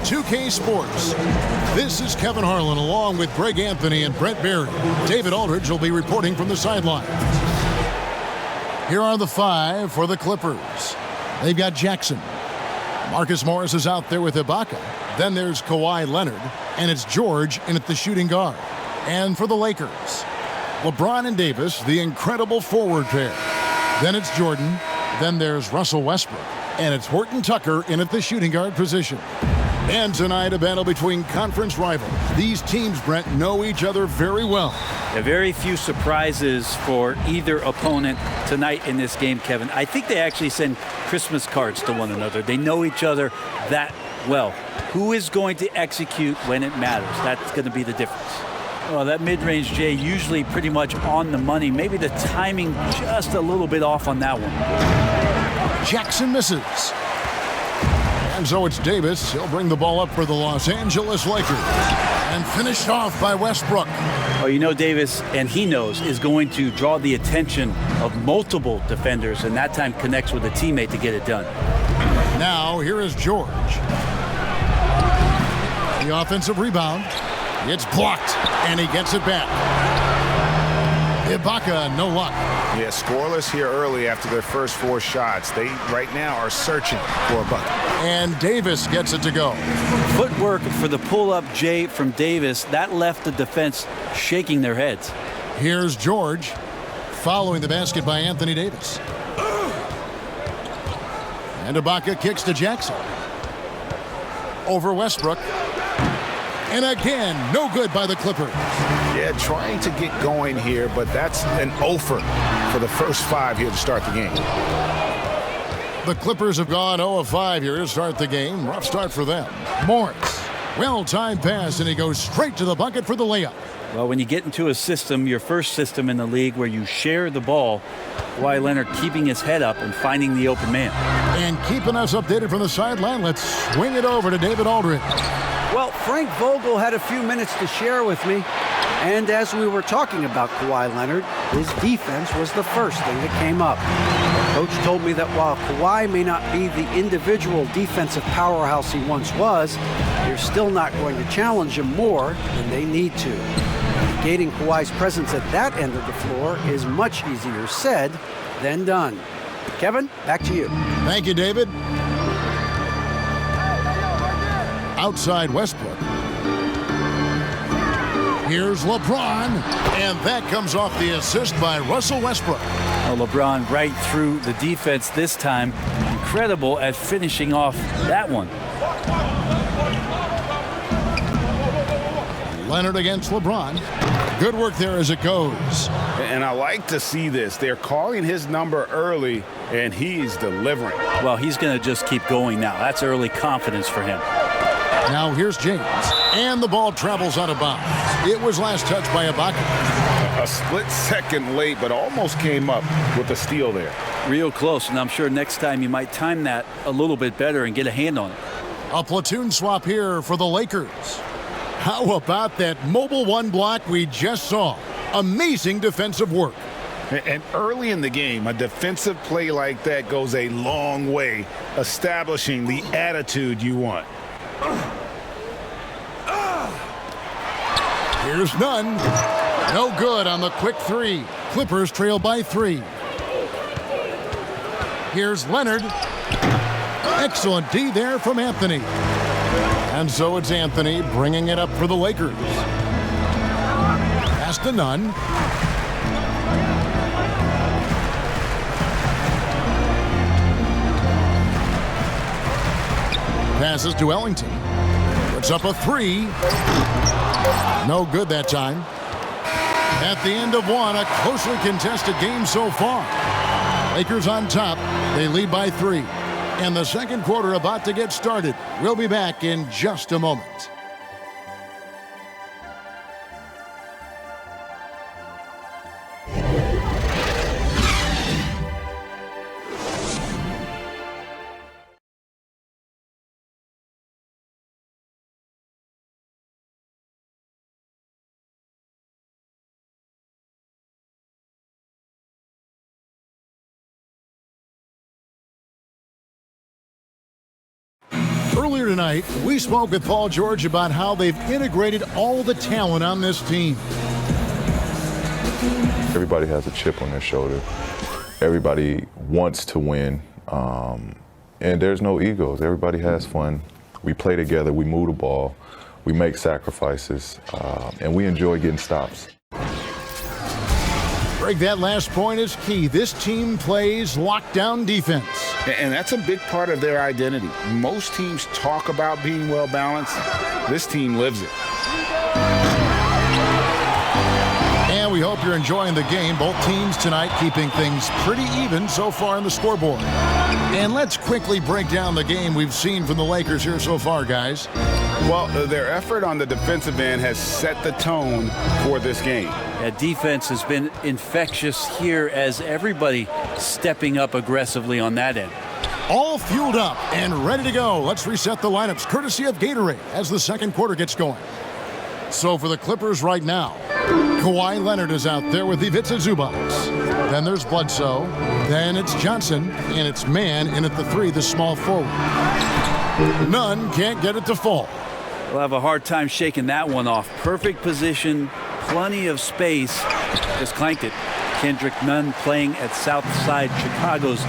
2K Sports. This is Kevin Harlan along with Greg Anthony and Brent Berry. David Aldridge will be reporting from the sideline. Here are the 5 for the Clippers. They've got Jackson. Marcus Morris is out there with Ibaka. Then there's Kawhi Leonard, and it's George in at the shooting guard. And for the Lakers, LeBron and Deibys, the incredible forward pair. Then it's Jordan. Then there's Russell Westbrook. And it's Horton Tucker in at the shooting guard position. And tonight, a battle between conference rivals. These teams, Brent, know each other very well. Very few surprises for either opponent tonight in this game, Kevin. I think they actually send Christmas cards to one another. They know each other that well. Who is going to execute when it matters? That's going to be the difference. Well, that mid-range Jay usually pretty much on the money. Maybe the timing just a little bit off on that one. Jackson misses. And so it's Deibys. He'll bring the ball up for the Los Angeles Lakers. And finished off by Westbrook. Oh, you know Deibys, and he knows, is going to draw the attention of multiple defenders, and that time connects with a teammate to get it done. Now, here is George. The offensive rebound. It's blocked, and he gets it back. Ibaka, no luck. Yeah, scoreless here early after their first 4 shots. They, right now, are searching for a bucket. And Deibys gets it to go. Footwork for the pull-up Jay from Deibys. That left the defense shaking their heads. Here's George, following the basket by Anthony Davis. And Ibaka kicks to Jackson. Over Westbrook. And again, no good by the Clippers. Yeah, trying to get going here, but that's an offer for the first 5 here to start the game. The Clippers have gone 0 of 5 here to start the game. Rough start for them. Morris, well-timed pass, and he goes straight to the bucket for the layup. Well, when you get into a system, your first system in the league where you share the ball, Kawhi Leonard keeping his head up and finding the open man. And keeping us updated from the sideline, let's swing it over to David Aldridge. Well, Frank Vogel had a few minutes to share with me. And as we were talking about Kawhi Leonard, his defense was the first thing that came up. Coach told me that while Kawhi may not be the individual defensive powerhouse he once was, they're still not going to challenge him more than they need to. Negating Kawhi's presence at that end of the floor is much easier said than done. Kevin, back to you. Thank you, David. Outside Westbrook. Here's LeBron, and that comes off the assist by Russell Westbrook. Well, LeBron right through the defense this time. Incredible at finishing off that one. Leonard against LeBron. Good work there as it goes. And I like to see this. They're calling his number early, and he's delivering. Well, he's going to just keep going now. That's early confidence for him. Now here's James, and the ball travels out of bounds. It was last touched by Ibaka. A split second late, but almost came up with a steal there. Real close, and I'm sure next time you might time that a little bit better and get a hand on it. A platoon swap here for the Lakers. How about that mobile 1 block we just saw? Amazing defensive work. And early in the game, a defensive play like that goes a long way, establishing the attitude you want. Here's none. No good on the quick 3. Clippers trail by 3. Here's Leonard. Excellent D there from Anthony. And so it's Anthony bringing it up for the Lakers. Pass to Nunn. Passes to Ellington. Puts up a 3. No good that time. At the end of 1, a closely contested game so far. Lakers on top. They lead by 3. And the second quarter about to get started. We'll be back in just a moment. Earlier tonight, we spoke with Paul George about how they've integrated all the talent on this team. Everybody has a chip on their shoulder. Everybody wants to win, and there's no egos. Everybody has fun. We play together, we move the ball, we make sacrifices, and we enjoy getting stops. Greg, that last point is key. This team plays lockdown defense. And that's a big part of their identity. Most teams talk about being well-balanced. This team lives it. And we hope you're enjoying the game. Both teams tonight keeping things pretty even so far in the scoreboard. And let's quickly break down the game we've seen from the Lakers here so far, guys. Well, their effort on the defensive end has set the tone for this game. Yeah, defense has been infectious here as everybody stepping up aggressively on that end. All fueled up and ready to go. Let's reset the lineups courtesy of Gatorade as the second quarter gets going. So for the Clippers right now, Kawhi Leonard is out there with Ivica Zubac. Then there's Bledsoe. Then it's Johnson. And it's Mann in at the 3, the small forward. None can't get it to fall. We'll have a hard time shaking that one off. Perfect position, plenty of space. Just clanked it. Kendrick Nunn playing at Southside Chicago's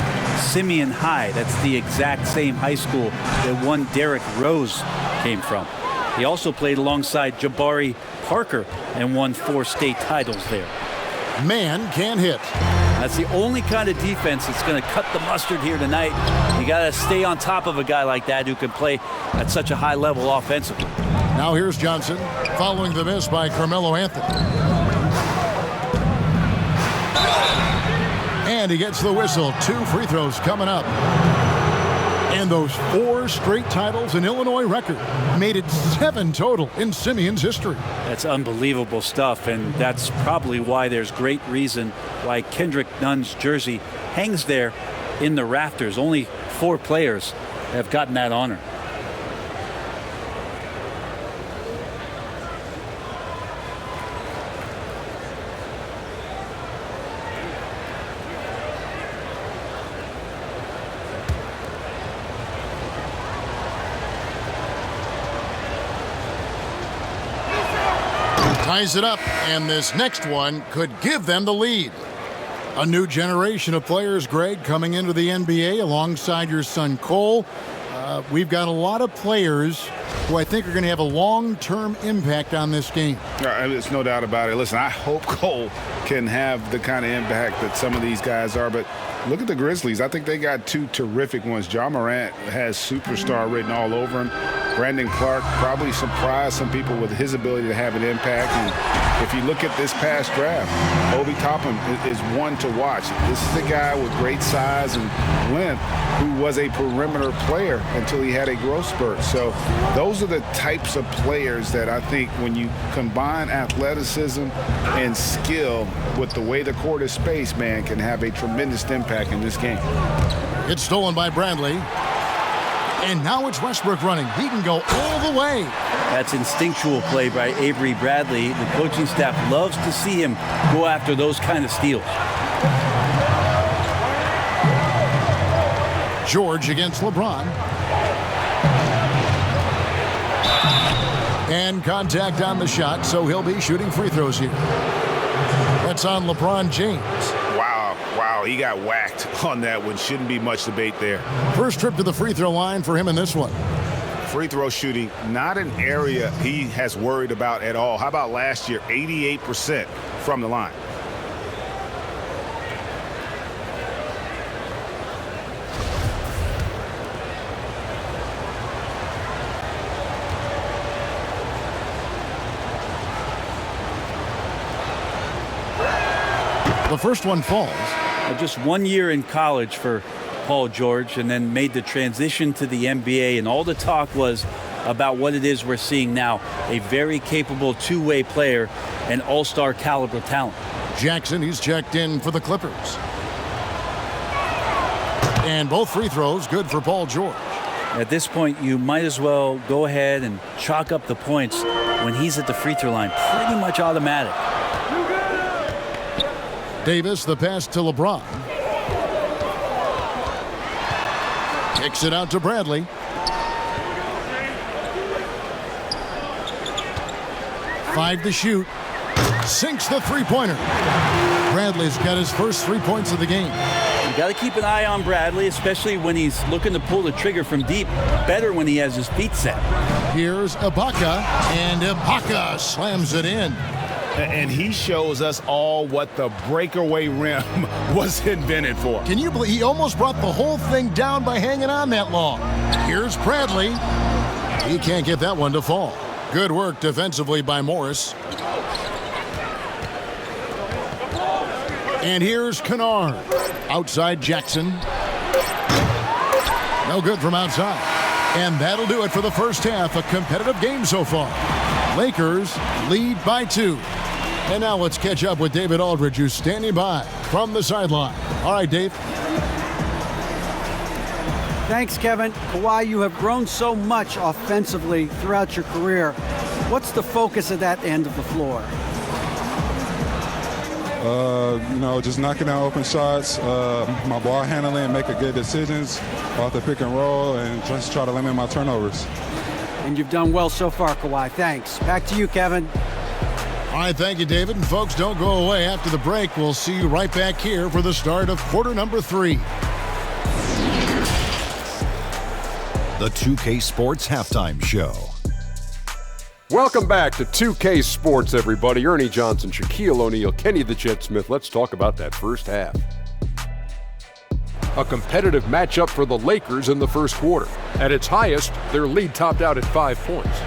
Simeon High. That's the exact same high school that one Derrick Rose came from. He also played alongside Jabari Parker and won 4 state titles there. Man can hit. That's the only kind of defense that's going to cut the mustard here tonight. You got to stay on top of a guy like that who can play at such a high level offensively. Now here's Johnson following the miss by Carmelo Anthony. And he gets the whistle. 2 free throws coming up. And those 4 straight titles, an Illinois record, made it 7 total in Simeon's history. That's unbelievable stuff, and that's probably why there's great reason why Kendrick Nunn's jersey hangs there in the rafters. Only 4 players have gotten that honor. Ties it up, and this next one could give them the lead. A new generation of players, Greg, coming into the NBA alongside your son Cole. We've got a lot of players who I think are going to have a long-term impact on this game. There's no doubt about it. Listen, I hope Cole can have the kind of impact that some of these guys are, but look at the Grizzlies. I think they got 2 terrific ones. Ja Morant has superstar written all over him. Brandon Clark probably surprised some people with his ability to have an impact. And if you look at this past draft, Obi Toppin is one to watch. This is a guy with great size and length who was a perimeter player until he had a growth spurt. So those are the types of players that I think when you combine athleticism and skill with the way the court is spaced, man, can have a tremendous impact in this game. It's stolen by Bradley. And now it's Westbrook running. He can go all the way. That's instinctual play by Avery Bradley. The coaching staff loves to see him go after those kind of steals. George against LeBron. And contact on the shot, so he'll be shooting free throws here. That's on LeBron James. Wow, he got whacked on that one. Shouldn't be much debate there. First trip to the free throw line for him in this one. Free throw shooting, not an area he has worried about at all. How about last year, 88% from the line? The first one falls. Just 1 year in college for Paul George, and then made the transition to the NBA, and all the talk was about what it is we're seeing now. A very capable two-way player and all-star caliber talent. Jackson, he's checked in for the Clippers. And both free throws good for Paul George. At this point, you might as well go ahead and chalk up the points when he's at the free throw line. Pretty much automatic. Deibys, the pass to LeBron. Kicks it out to Bradley. 5 to shoot. Sinks the three-pointer. Bradley's got his first 3 points of the game. You got to keep an eye on Bradley, especially when he's looking to pull the trigger from deep. Better when he has his feet set. Here's Ibaka, and Ibaka slams it in. And he shows us all what the breakaway rim was invented for. Can you believe he almost brought the whole thing down by hanging on that long? Here's Bradley. He can't get that one to fall. Good work defensively by Morris. And here's Kennard. Outside Jackson. No good from outside. And that'll do it for the first half. A competitive game so far. Lakers lead by 2. And now let's catch up with David Aldridge, who's standing by from the sideline. All right, Dave. Thanks, Kevin. Kawhi, you have grown so much offensively throughout your career. What's the focus of that end of the floor? Just knocking down open shots, my ball handling, making good decisions off the pick and roll, and just try to limit my turnovers. And you've done well so far, Kawhi. Thanks. Back to you, Kevin. All right, thank you, David. And folks, don't go away. After the break, we'll see you right back here for the start of quarter number 3. The 2K Sports Halftime Show. Welcome back to 2K Sports, everybody. Ernie Johnson, Shaquille O'Neal, Kenny the Jet Smith. Let's talk about that first half. A competitive matchup for the Lakers in the first quarter. At its highest, their lead topped out at 5 points.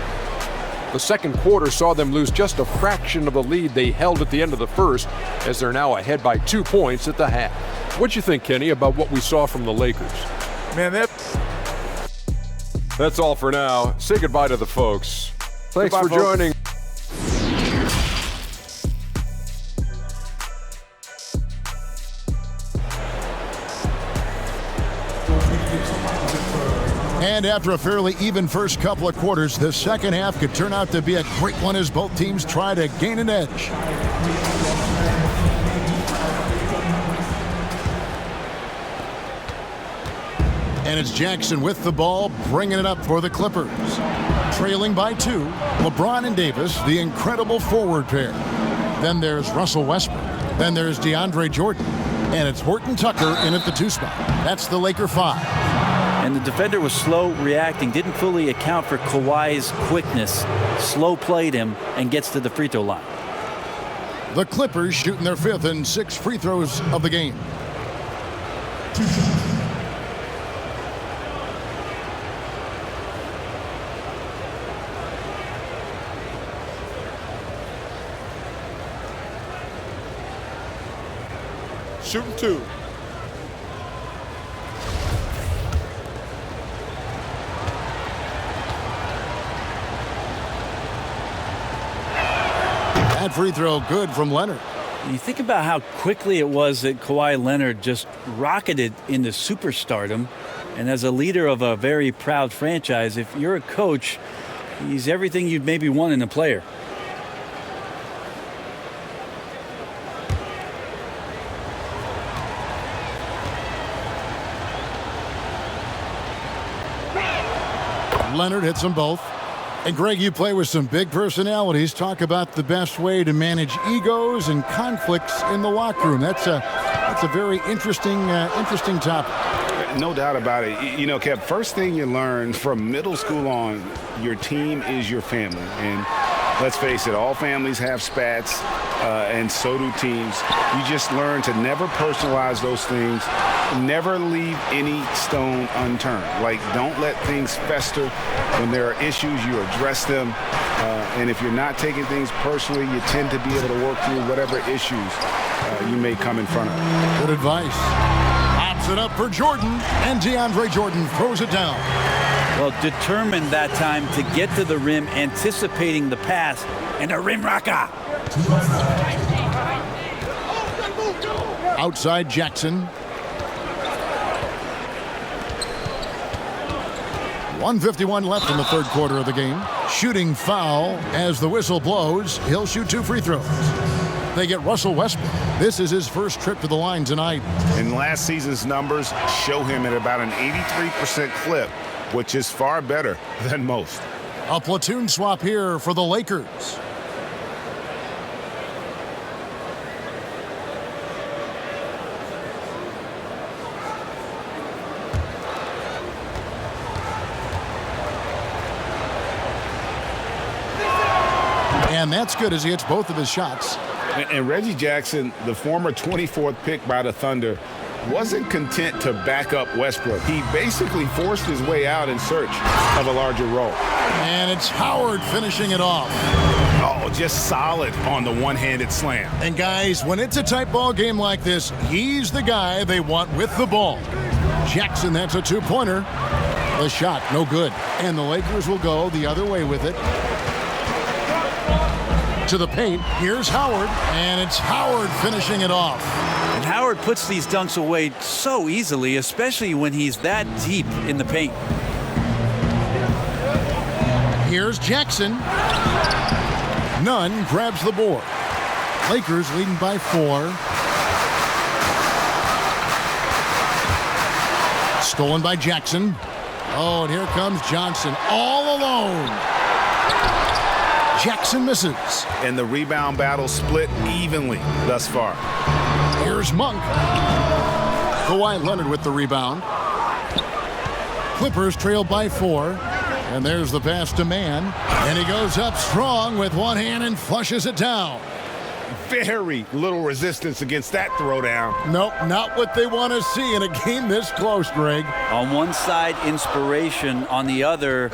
The second quarter saw them lose just a fraction of the lead they held at the end of the first, as they're now ahead by 2 points at the half. What'd you think, Kenny, about what we saw from the Lakers? Man, That's all for now. Say goodbye to the folks. Thanks Goodbye, for folks. joining. And after a fairly even first couple of quarters, the second half could turn out to be a great one as both teams try to gain an edge. And it's Jackson with the ball, bringing it up for the Clippers. Trailing by 2, LeBron and Deibys, the incredible forward pair. Then there's Russell Westbrook. Then there's DeAndre Jordan. And it's Horton Tucker in at the 2 spot. That's the Laker 5. And the defender was slow reacting, didn't fully account for Kawhi's quickness. Slow played him and gets to the free throw line. The Clippers shooting their 5th and 6th free throws of the game. shooting 2. That free throw good from Leonard. You think about how quickly it was that Kawhi Leonard just rocketed into superstardom. And as a leader of a very proud franchise, if you're a coach, he's everything you'd maybe want in a player. Leonard hits them both. And Greg, you play with some big personalities. Talk about the best way to manage egos and conflicts in the locker room. That's a very interesting topic. No doubt about it. You know, Kev, first thing you learn from middle school on, your team is your family. And let's face it, all families have spats, and so do teams. You just learn to never personalize those things. Never leave any stone unturned. Like, don't let things fester. When there are issues, you address them. And if you're not taking things personally, you tend to be able to work through whatever issues you may come in front of. Good advice. Pops it up for Jordan, and DeAndre Jordan throws it down. Well, determined that time to get to the rim, anticipating the pass, and a rim rocker. Outside Jackson. 1:51 left in the third quarter of the game. Shooting foul as the whistle blows. He'll shoot 2 free throws. They get Russell Westbrook. This is his first trip to the line tonight. And last season's numbers show him at about an 83% clip, which is far better than most. A platoon swap here for the Lakers. And that's good as he hits both of his shots. And Reggie Jackson, the former 24th pick by the Thunder, wasn't content to back up Westbrook. He basically forced his way out in search of a larger role. And it's Howard finishing it off. Oh, just solid on the one-handed slam. And guys, when it's a tight ball game like this, he's the guy they want with the ball. Jackson, that's a two-pointer. The shot, no good. And the Lakers will go the other way with it. To the paint, here's Howard, and it's Howard finishing it off. And Howard puts these dunks away so easily, especially when he's that deep in the paint. Here's Jackson. Nunn grabs the board. Lakers leading by 4. Stolen by Jackson. Oh, and here comes Johnson all alone. Jackson misses. And the rebound battle split evenly thus far. Here's Monk. Kawhi Leonard with the rebound. Clippers trail by 4. And there's the pass to Mann. And he goes up strong with one hand and flushes it down. Very little resistance against that throwdown. Nope, not what they want to see in a game this close, Greg. On one side, inspiration. On the other,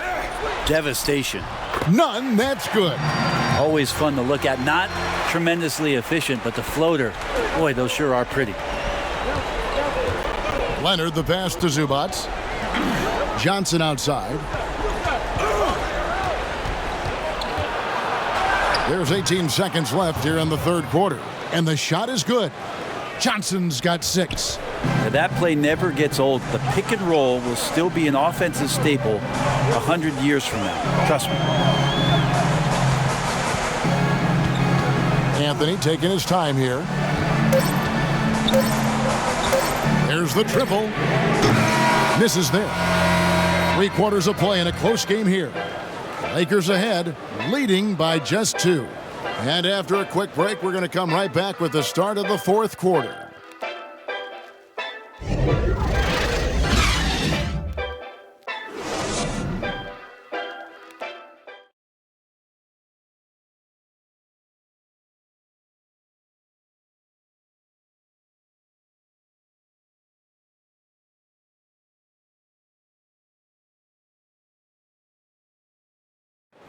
devastation. None, that's good. Always fun to look at. Not tremendously efficient, but the floater, boy, those sure are pretty. Leonard, the pass to Zubac. Johnson outside. There's 18 seconds left here in the third quarter. And the shot is good. Johnson's got 6. Now, that play never gets old. The pick and roll will still be an offensive staple 100 years from now. Trust me. Anthony taking his time here. There's the triple. Misses there. 3 quarters of play in a close game here. Lakers ahead, leading by just 2. And after a quick break, we're going to come right back with the start of the fourth quarter.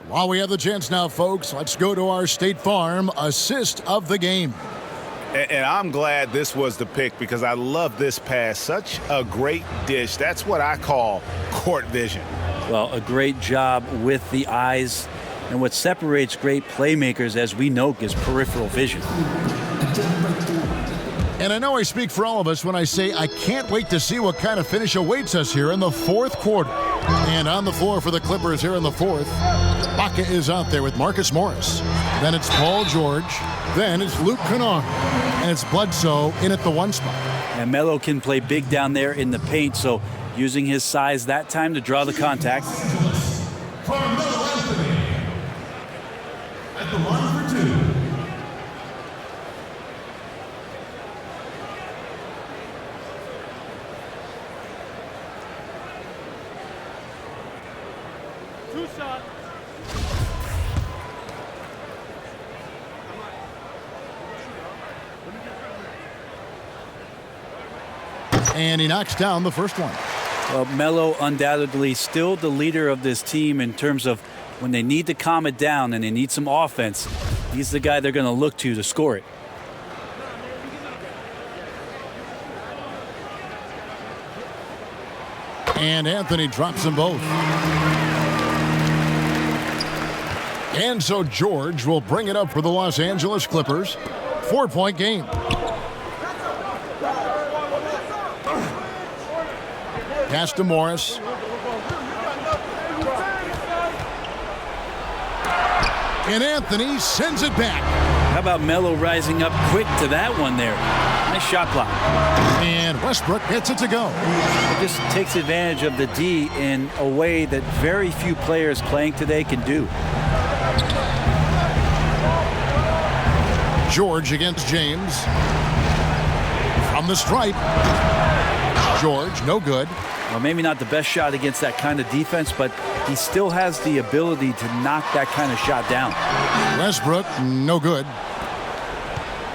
While we have the chance now, folks, let's go to our State Farm assist of the game. And I'm glad this was the pick because I love this pass. Such a great dish. That's what I call court vision. Well, a great job with the eyes. And what separates great playmakers, as we know, is peripheral vision. And I know I speak for all of us when I say I can't wait to see what kind of finish awaits us here in the fourth quarter. And on the floor for the Clippers here in the fourth, Baca is out there with Marcus Morris. Then it's Paul George. Then it's Luke Kennard. And it's Bledsoe in at the 1 spot. And Melo can play big down there in the paint, so using his size that time to draw the contact. Carmelo Anthony at the line for 2. And he knocks down the first one. Well, Melo undoubtedly still the leader of this team in terms of when they need to calm it down and they need some offense. He's the guy they're going to look to score it. And Anthony drops them both. And so George will bring it up for the Los Angeles Clippers. 4-point game. Pass to Morris. And Anthony sends it back. How about Melo rising up quick to that one there? Nice shot block. And Westbrook gets it to go. It just takes advantage of the D in a way that very few players playing today can do. George against James. From the stripe. George, no good. Well, maybe not the best shot against that kind of defense, but he still has the ability to knock that kind of shot down. Westbrook, no good.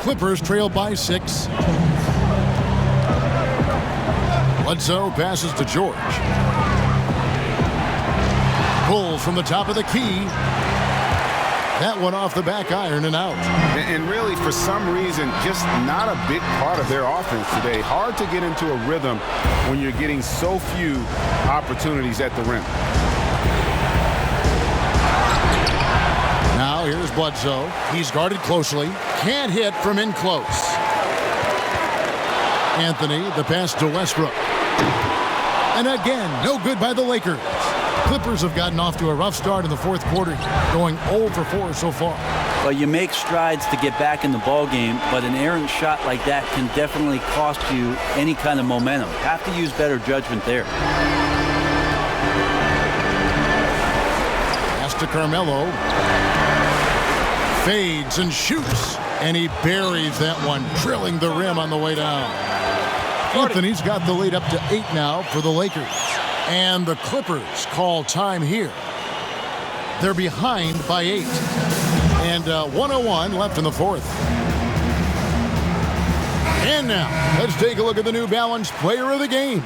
Clippers trail by 6. Bledsoe passes to George. Pulls from the top of the key. That one off the back iron and out. And really, for some reason, just not a big part of their offense today. Hard to get into a rhythm when you're getting so few opportunities at the rim. Now here's Bledsoe. He's guarded closely. Can't hit from in close. Anthony, the pass to Westbrook. And again, no good by the Lakers. Clippers have gotten off to a rough start in the fourth quarter, going 0 for 4 so far. Well, you make strides to get back in the ball game, but an errant shot like that can definitely cost you any kind of momentum. Have to use better judgment there. Pass to Carmelo. Fades and shoots, and he buries that one, drilling the rim on the way down. Anthony's got the lead up to 8 now for the Lakers. And the Clippers call time here. They're behind by 8. And 1:01 left in the fourth. And now, let's take a look at the New Balance player of the game,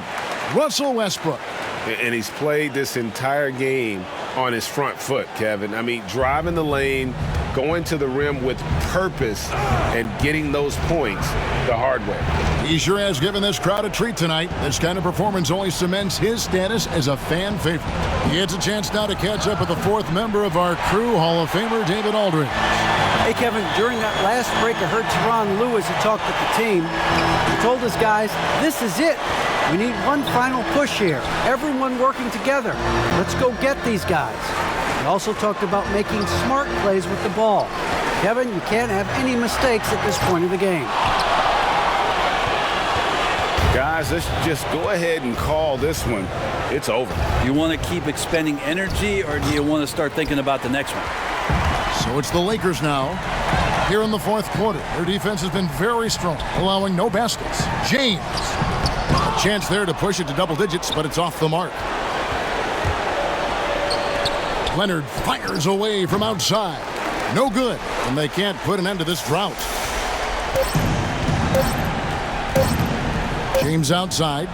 Russell Westbrook. And he's played this entire game on his front foot, Kevin. I mean, driving the lane, going to the rim with purpose, and getting those points the hard way. He sure has given this crowd a treat tonight. This kind of performance only cements his status as a fan favorite. He gets a chance now to catch up with the 4th member of our crew, Hall of Famer David Aldridge. Hey, Kevin, during that last break, I heard Tyronn Lue as he talked with the team. He told his guys, this is it. We need one final push here. Everyone working together. Let's go get these guys. He also talked about making smart plays with the ball. Kevin, you can't have any mistakes at this point of the game. Guys, let's just go ahead and call this one. It's over. You want to keep expending energy, or do you want to start thinking about the next one? So it's the Lakers now. Here in the fourth quarter, their defense has been very strong, allowing no baskets. James. A chance there to push it to double digits, but it's off the mark. Leonard fires away from outside. No good, and they can't put an end to this drought. James outside.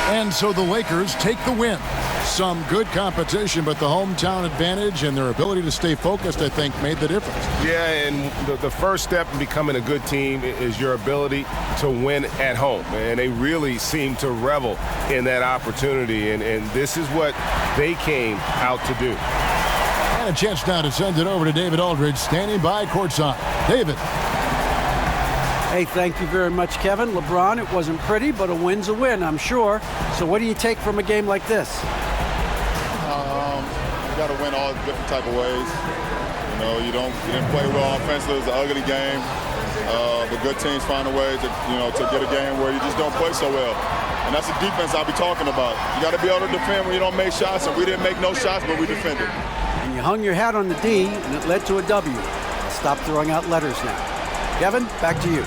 And so the Lakers take the win. Some good competition, but the hometown advantage and their ability to stay focused, I think, made the difference. Yeah, and the first step in becoming a good team is your ability to win at home. And they really seem to revel in that opportunity, and this is what they came out to do. And a chance now to send it over to David Aldridge, standing by courtside. David. Hey, thank you very much, Kevin. LeBron, it wasn't pretty, but a win's a win, I'm sure. So what do you take from a game like this? You got to win all different type of ways. You know, you didn't play well offensively. It was an ugly game. The good teams find a way to get a game where you just don't play so well. And that's the defense I'll be talking about. You got to be able to defend when you don't make shots, and we didn't make no shots, but we defended. And you hung your hat on the D, and it led to a W. I'll stop throwing out letters now. Kevin, back to you.